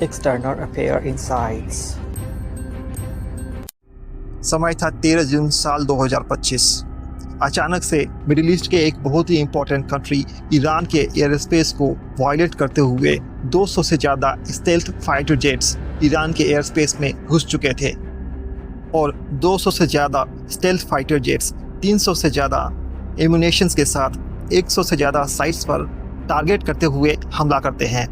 External Affair Insights। समय था 13 जून साल 2025। अचानक से मिडिल ईस्ट के एक बहुत ही इम्पोर्टेंट कंट्री ईरान के एयर स्पेस को वायलेट करते हुए 200 से ज़्यादा स्टेल्थ फाइटर जेट्स ईरान के एयर स्पेस में घुस चुके थे और 200 से ज़्यादा स्टेल्थ फाइटर जेट्स 300 से ज़्यादा एम्यूनेशंस के साथ 100 से ज़्यादा साइट्स पर टारगेट करते हुए हमला करते हैं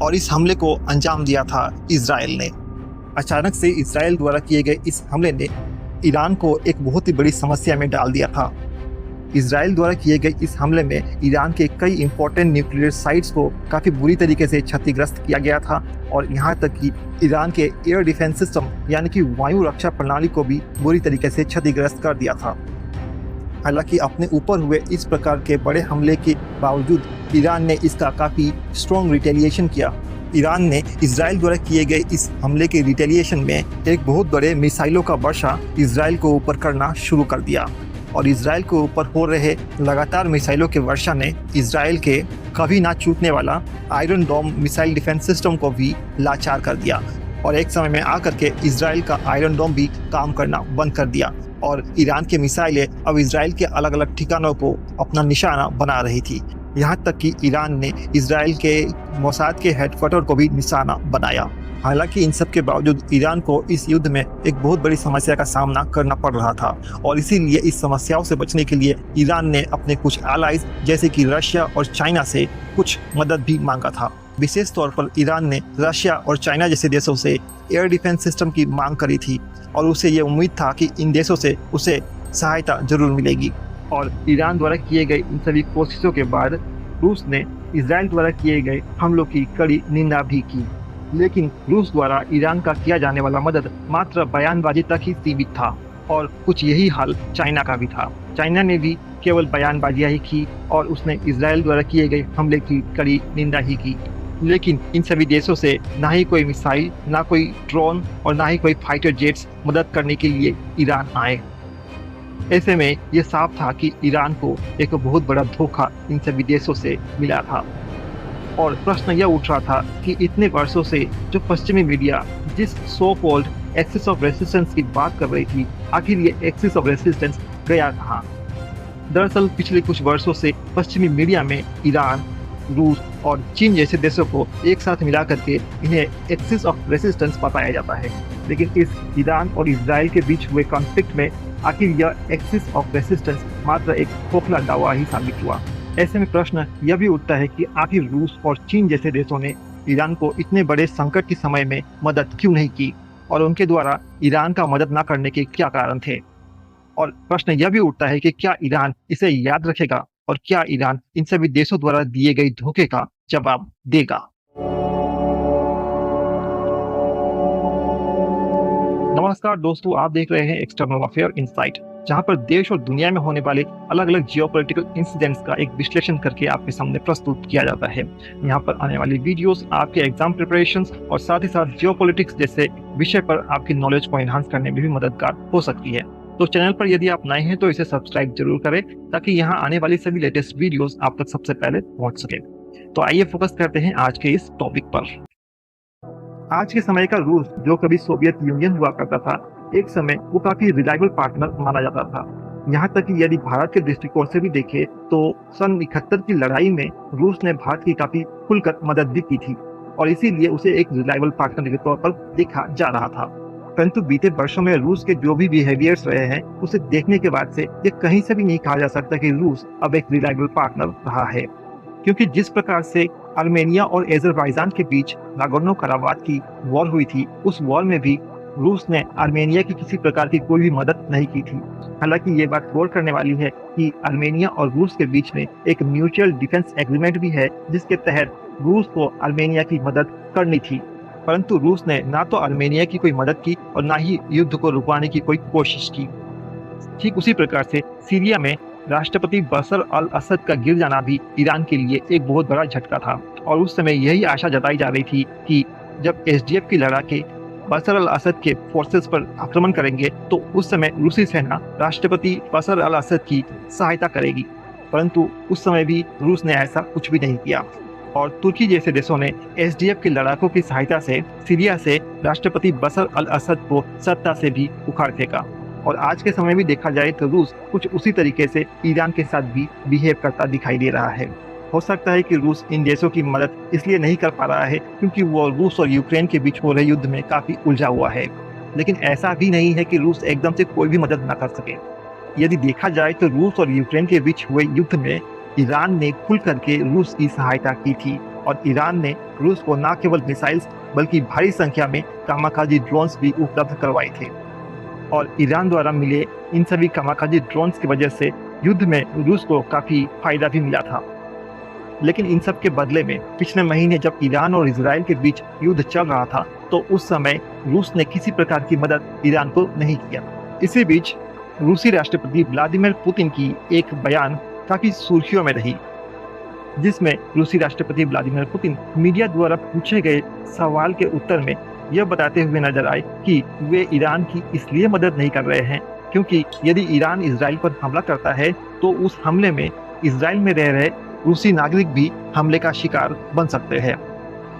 और इस हमले को अंजाम दिया था इजराइल ने। अचानक से इजराइल द्वारा किए गए इस हमले ने ईरान को एक बहुत ही बड़ी समस्या में डाल दिया था। इजराइल द्वारा किए गए इस हमले में ईरान के कई इंपॉर्टेंट न्यूक्लियर साइट्स को काफ़ी बुरी तरीके से क्षतिग्रस्त किया गया था और यहाँ तक कि ईरान के एयर डिफेंस सिस्टम यानी कि वायु रक्षा प्रणाली को भी बुरी तरीके से क्षतिग्रस्त कर दिया था। हालांकि अपने ऊपर हुए इस प्रकार के बड़े हमले के बावजूद ईरान ने इसका काफ़ी स्ट्रॉन्ग रिटेलिएशन किया। ईरान ने इजराइल द्वारा किए गए इस हमले के रिटेलिएशन में एक बहुत बड़े मिसाइलों का वर्षा इजराइल को ऊपर करना शुरू कर दिया और इजराइल को ऊपर हो रहे लगातार मिसाइलों के वर्षा ने इजराइल के कभी ना छूटने वाला Iron Dome missile defence system को भी लाचार कर दिया और एक समय में आकर के इजराइल का आयरन डोम भी काम करना बंद कर दिया और ईरान के मिसाइलें अब इजराइल के अलग अलग ठिकानों को अपना निशाना बना रही थी। यहाँ तक कि ईरान ने इजराइल के मोसाद के हेडक्वार्टर को भी निशाना बनाया। हालांकि इन सब के बावजूद ईरान को इस युद्ध में एक बहुत बड़ी समस्या का सामना करना पड़ रहा था और इसीलिए इस समस्याओं से बचने के लिए ईरान ने अपने कुछ एलाइज जैसे कि रशिया और चाइना से कुछ मदद भी मांगा था। विशेष तौर पर ईरान ने रशिया और चाइना जैसे देशों से एयर डिफेंस सिस्टम की मांग करी थी और उसे ये उम्मीद था कि इन देशों से उसे सहायता जरूर मिलेगी। और ईरान द्वारा किए गए इन सभी कोशिशों के बाद रूस ने इजराइल द्वारा किए गए हमलों की कड़ी निंदा भी की, लेकिन रूस द्वारा ईरान का किया जाने वाला मदद मात्र बयानबाजी तक ही सीमित था और कुछ यही हाल चाइना का भी था। चाइना ने भी केवल बयानबाजियां ही की और उसने इजराइल द्वारा किए गए हमले की कड़ी निंदा ही की, लेकिन इन सभी देशों से ना ही कोई मिसाइल, ना कोई ड्रोन और ना ही कोई फाइटर जेट्स मदद करने के लिए ईरान आए। ऐसे में ये साफ था कि ईरान को एक बहुत बड़ा धोखा इन सभी देशों से मिला था और प्रश्न यह उठ रहा था कि इतने वर्षों से जो पश्चिमी मीडिया जिस so called axis of resistance की बात कर रही थी, आखिर ये एक्सिस ऑफ रेसिस्टेंस गया कहाँ? दरअसल पिछले कुछ वर्षों से पश्चिमी मीडिया में ईरान, रूस और चीन जैसे देशों को एक साथ मिला करके इन्हें एक्सिस ऑफ रेसिस्टेंस बताया जाता है, लेकिन इस ईरान और इजराइल के बीच हुए कॉन्फ्लिक्ट में आखिर यह एक्सिस ऑफ रेसिस्टेंस मात्र एक खोखला दावा ही साबित हुआ। ऐसे में प्रश्न यह भी उठता है कि आखिर रूस और चीन जैसे देशों ने ईरान को इतने बड़े संकट के समय में मदद क्यों नहीं की और उनके द्वारा ईरान का मदद न करने के क्या कारण थे। और प्रश्न यह भी उठता है कि क्या ईरान इसे याद रखेगा और क्या ईरान इन सभी देशों द्वारा दिए गए धोखे का जवाब देगा। नमस्कार दोस्तों, आप देख रहे हैं एक्सटर्नल अफेयर इनसाइट, जहां पर देश और दुनिया में होने वाले अलग अलग जियोपॉलिटिकल इंसिडेंट्स का एक विश्लेषण करके आपके सामने प्रस्तुत किया जाता है। यहाँ पर आने वाली वीडियोस आपके एग्जाम प्रिपरेशंस और साथ ही साथ जियोपॉलिटिक्स जैसे विषय पर आपकी नॉलेज को एनहांस करने में भी मददगार हो सकती है। तो चैनल पर यदि आप नए हैं तो इसे सब्सक्राइब जरूर करें ताकि यहाँ आने वाली सभी लेटेस्ट वीडियोस आप तक सबसे पहले पहुँच सके। तो आइए फोकस करते हैं आज के इस टॉपिक पर। आज के समय का रूस, जो कभी सोवियत यूनियन हुआ करता था, एक समय वो काफी रिलायबल पार्टनर माना जाता था। यहाँ तक कि यदि भारत के दृष्टिकोण से भी देखें तो सन 71 की लड़ाई में रूस ने भारत की काफी खुलकर मदद भी की थी और इसीलिए उसे एक रिलायबल पार्टनर के तौर पर देखा जा रहा था। परंतु बीते वर्षों में रूस के जो भी बिहेवियर्स रहे हैं, उसे देखने के बाद से ये कहीं से भी नहीं कहा जा सकता कि रूस अब एक रिलायबल पार्टनर रहा है, क्योंकि जिस प्रकार से आर्मेनिया और अजरबैजान के बीच नागोर्नो कराबाख की वॉर हुई थी, उस वॉर में भी रूस ने आर्मेनिया की किसी प्रकार की कोई भी मदद नहीं की थी। हालांकि ये बात गौर करने वाली है कि आर्मेनिया और रूस के बीच में एक म्यूचुअल डिफेंस एग्रीमेंट भी है, जिसके तहत रूस को आर्मेनिया की मदद करनी थी, परंतु रूस ने ना तो आर्मेनिया की कोई मदद की और ना ही युद्ध को रुकवाने की कोई कोशिश की। ठीक उसी प्रकार से सीरिया में राष्ट्रपति बशर अल असद का गिर जाना भी ईरान के लिए एक बहुत बड़ा झटका था और उस समय यही आशा जताई जा रही थी कि जब एसडीएफ की लड़ाके बशर अल असद के फोर्सेस पर आक्रमण करेंगे तो उस समय रूसी सेना राष्ट्रपति बशर अल असद की सहायता करेगी, परंतु उस समय भी रूस ने ऐसा कुछ भी नहीं किया। और तुर्की जैसे देशों ने एसडीएफ के लड़ाकों की सहायता से सीरिया से राष्ट्रपति बशर अल असद को सत्ता से भी उखाड़ फेंका। और आज के समय भी देखा जाए तो रूस कुछ उसी तरीके से ईरान के साथ भी बिहेव करता दिखाई दे रहा है। हो सकता है कि रूस इन देशों की मदद इसलिए नहीं कर पा रहा है क्योंकि वो रूस और यूक्रेन के बीच हो रहे युद्ध में काफी उलझा हुआ है। लेकिन ऐसा भी नहीं है कि रूस एकदम से कोई भी मदद न कर सके। यदि देखा जाए तो रूस और यूक्रेन के बीच हुए युद्ध में ईरान ने खुल करके रूस की सहायता की थी और ईरान ने रूस को न केवल मिसाइल्स बल्कि भारी संख्या में कामाकाजी ड्रोन्स भी उपलब्ध करवाए थे। और ईरान द्वारा मिले इन सभी कामाकाजी ड्रोन्स की वजह से युद्ध में रूस को काफी फायदा भी मिला था। लेकिन इन सब के बदले में पिछले महीने जब ईरान और इजराइल के बीच युद्ध चल रहा था तो उस समय रूस ने किसी प्रकार की मदद ईरान को नहीं किया। इसी बीच रूसी राष्ट्रपति व्लादिमीर पुतिन की एक बयान काफी सुर्खियों में रही, जिसमें रूसी राष्ट्रपति व्लादिमीर पुतिन मीडिया द्वारा पूछे गए सवाल के उत्तर में यह बताते हुए नजर आए कि वे ईरान की इसलिए मदद नहीं कर रहे हैं क्योंकि यदि ईरान इजराइल पर हमला करता है तो उस हमले में इजराइल में रह रहे रूसी नागरिक भी हमले का शिकार बन सकते हैं।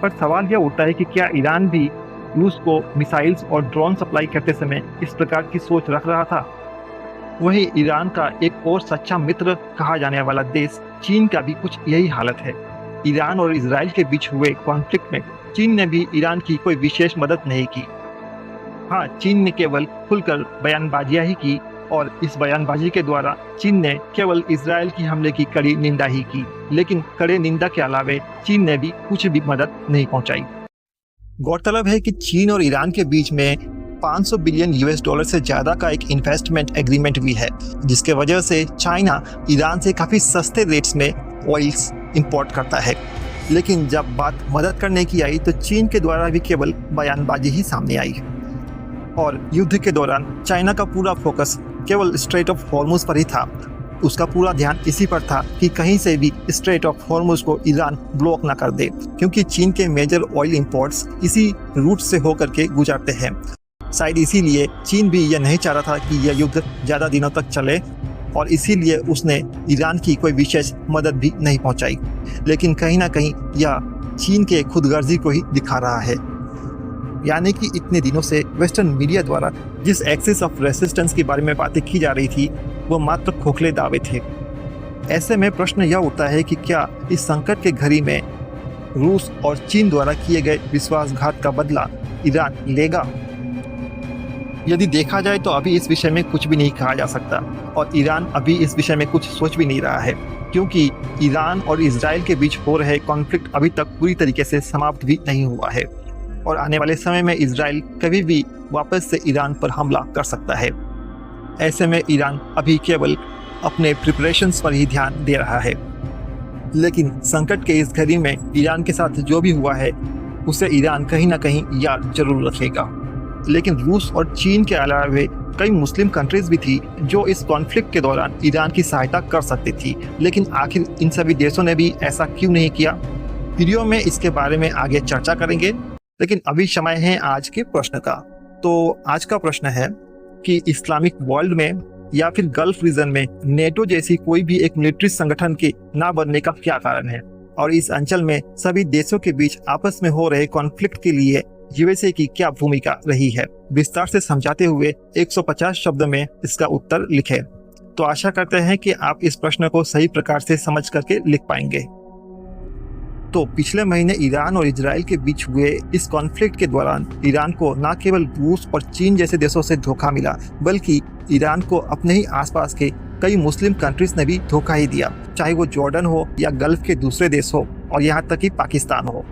पर सवाल यह उठता है कि क्या ईरान भी रूस को मिसाइल्स और ड्रोन सप्लाई करते समय इस प्रकार की सोच रख रहा था? वहीं ईरान का एक और सच्चा मित्र कहा जाने वाला देश चीन का भी कुछ यही हालत है। ईरान और इजराइल के बीच हुए कॉन्फ्लिक्ट में चीन ने भी ईरान की कोई विशेष मदद नहीं की। हाँ, चीन ने केवल खुलकर बयानबाजियां ही की और इस बयानबाजी के द्वारा चीन ने केवल इजराइल की हमले की कड़ी निंदा ही की, लेकिन कड़े निंदा के अलावे चीन ने भी कुछ भी मदद नहीं पहुंचाई। गौरतलब है कि चीन और ईरान के बीच में 500 बिलियन यूएस डॉलर से ज्यादा का एक इन्वेस्टमेंट एग्रीमेंट भी है, जिसके वजह से चाइना ईरान से काफी सस्ते रेट्स में ऑयल्स इंपोर्ट करता है। लेकिन जब बात मदद करने की आई तो चीन के द्वारा भी केवल बयानबाजी ही सामने आई और युद्ध के दौरान चाइना का पूरा फोकस केवल स्ट्रेट ऑफ हॉर्मुज पर ही था। उसका पूरा ध्यान इसी पर था कि कहीं से भी स्ट्रेट ऑफ हॉर्मुज को ईरान ब्लॉक ना कर दे, क्योंकि चीन के मेजर ऑयल इंपोर्ट्स इसी रूट से होकर के गुजरते हैं। शायद इसीलिए चीन भी यह नहीं चाह रहा था कि यह युद्ध ज़्यादा दिनों तक चले और इसीलिए उसने ईरान की कोई विशेष मदद भी नहीं पहुंचाई। लेकिन कहीं ना कहीं यह चीन के खुदगर्जी को ही दिखा रहा है, यानी कि इतने दिनों से वेस्टर्न मीडिया द्वारा जिस एक्सिस ऑफ रेसिस्टेंस के बारे में बातें की जा रही थी वो मात्र खोखले दावे थे। ऐसे में प्रश्न यह उठता है कि क्या इस संकट के घड़ी में रूस और चीन द्वारा किए गए विश्वासघात का बदला ईरान लेगा? यदि देखा जाए तो अभी इस विषय में कुछ भी नहीं कहा जा सकता और ईरान अभी इस विषय में कुछ सोच भी नहीं रहा है, क्योंकि ईरान और इजराइल के बीच हो रहे कॉन्फ्लिक्ट अभी तक पूरी तरीके से समाप्त भी नहीं हुआ है और आने वाले समय में इजराइल कभी भी वापस से ईरान पर हमला कर सकता है। ऐसे में ईरान अभी केवल अपने प्रिपरेशंस पर ही ध्यान दे रहा है। लेकिन संकट के इस घड़ी में ईरान के साथ जो भी हुआ है उसे ईरान कहीं ना कहीं याद जरूर रखेगा। लेकिन रूस और चीन के अलावा कई मुस्लिम कंट्रीज भी थी जो इस कॉन्फ्लिक्ट के दौरान ईरान की सहायता कर सकती थी, लेकिन आखिर इन सभी देशों ने भी ऐसा क्यों नहीं किया? वीडियो में इसके बारे में आगे चर्चा करेंगे, लेकिन अभी समय है आज के प्रश्न का। तो आज का प्रश्न है कि इस्लामिक वर्ल्ड में या फिर गल्फ रीजन में नेटो जैसी कोई भी एक मिलिट्री संगठन के ना बनने का क्या कारण है, और इस अंचल में सभी देशों के बीच आपस में हो रहे कॉन्फ्लिक्ट के लिए यूएसए की क्या भूमिका रही है? विस्तार से समझाते हुए 150 शब्द में इसका उत्तर लिखें। तो आशा करते हैं कि आप इस प्रश्न को सही प्रकार से समझ करके लिख पाएंगे। तो पिछले महीने ईरान और इजराइल के बीच हुए इस कॉन्फ्लिक्ट के दौरान ईरान को न केवल रूस और चीन जैसे देशों से धोखा मिला, बल्कि ईरान को अपने ही आसपास के कई मुस्लिम कंट्रीज ने भी धोखा ही दिया, चाहे वो जॉर्डन हो या गल्फ के दूसरे देश हो और यहाँ तक कि पाकिस्तान हो।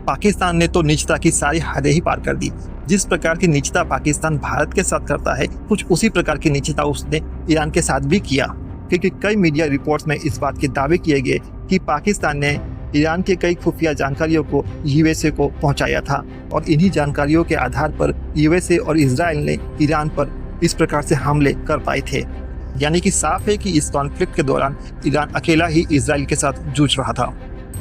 पाकिस्तान ने तो नीचता की सारी हदें ही पार कर दी। जिस प्रकार की नीचता पाकिस्तान भारत के साथ करता है, कुछ उसी प्रकार की नीचता उसने ईरान के साथ भी किया, क्योंकि कई मीडिया रिपोर्ट्स में इस बात के दावे किए गए कि पाकिस्तान ने ईरान के कई खुफिया जानकारियों को यूएसए को पहुंचाया था और इन्हीं जानकारियों के आधार पर यूएसए और इजराइल ने ईरान पर इस प्रकार से हमले कर पाए थे। यानी कि साफ है कि इस कॉन्फ्लिक्ट के दौरान ईरान अकेला ही इजराइल के साथ जूझ रहा था।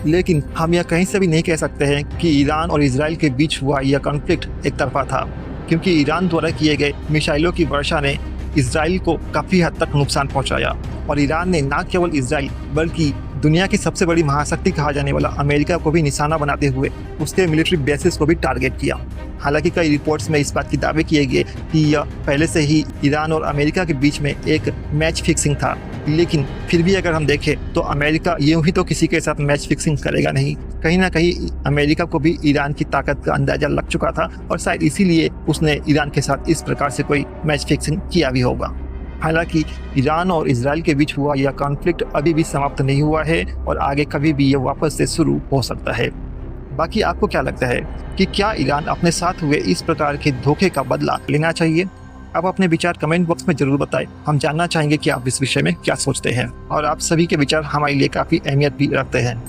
लेकिन हम यह कहीं से भी नहीं कह सकते हैं कि ईरान और इजराइल के बीच हुआ यह कॉन्फ्लिक्ट एक तरफा था, क्योंकि ईरान द्वारा किए गए मिसाइलों की वर्षा ने इजराइल को काफ़ी हद तक नुकसान पहुंचाया और ईरान ने न केवल इजराइल बल्कि दुनिया की सबसे बड़ी महाशक्ति कहा जाने वाला अमेरिका को भी निशाना बनाते हुए उसके मिलिट्री बेसिस को भी टारगेट किया। हालांकि कई रिपोर्ट्स में इस बात की दावे किए गए कि यह पहले से ही ईरान और अमेरिका के बीच में एक मैच फिक्सिंग था, लेकिन फिर भी अगर हम देखें तो अमेरिका यूं ही तो किसी के साथ मैच फिक्सिंग करेगा नहीं। कहीं ना कहीं अमेरिका को भी ईरान की ताकत का अंदाजा लग चुका था और शायद इसीलिए उसने ईरान के साथ इस प्रकार से कोई मैच फिक्सिंग किया भी होगा। हालांकि ईरान और इजराइल के बीच हुआ यह कॉन्फ्लिक्ट अभी भी समाप्त नहीं हुआ है और आगे कभी भी यह वापस से शुरू हो सकता है। बाकी आपको क्या लगता है कि क्या ईरान अपने साथ हुए इस प्रकार के धोखे का बदला लेना चाहिए? आप अपने विचार कमेंट बॉक्स में जरूर बताएं। हम जानना चाहेंगे कि आप इस विषय में क्या सोचते हैं और आप सभी के विचार हमारे लिए काफ़ी अहमियत भी रखते हैं।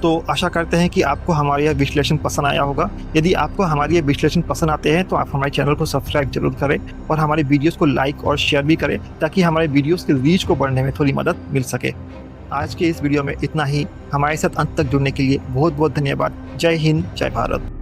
तो आशा करते हैं कि आपको हमारा यह विश्लेषण पसंद आया होगा। यदि आपको हमारे ये विश्लेषण पसंद आते हैं तो आप हमारे चैनल को सब्सक्राइब जरूर करें और हमारे वीडियोस को लाइक और शेयर भी करें ताकि हमारे वीडियोस के रीच को बढ़ने में थोड़ी मदद मिल सके। आज के इस वीडियो में इतना ही। हमारे साथ अंत तक जुड़ने के लिए बहुत बहुत धन्यवाद। जय हिंद, जय भारत।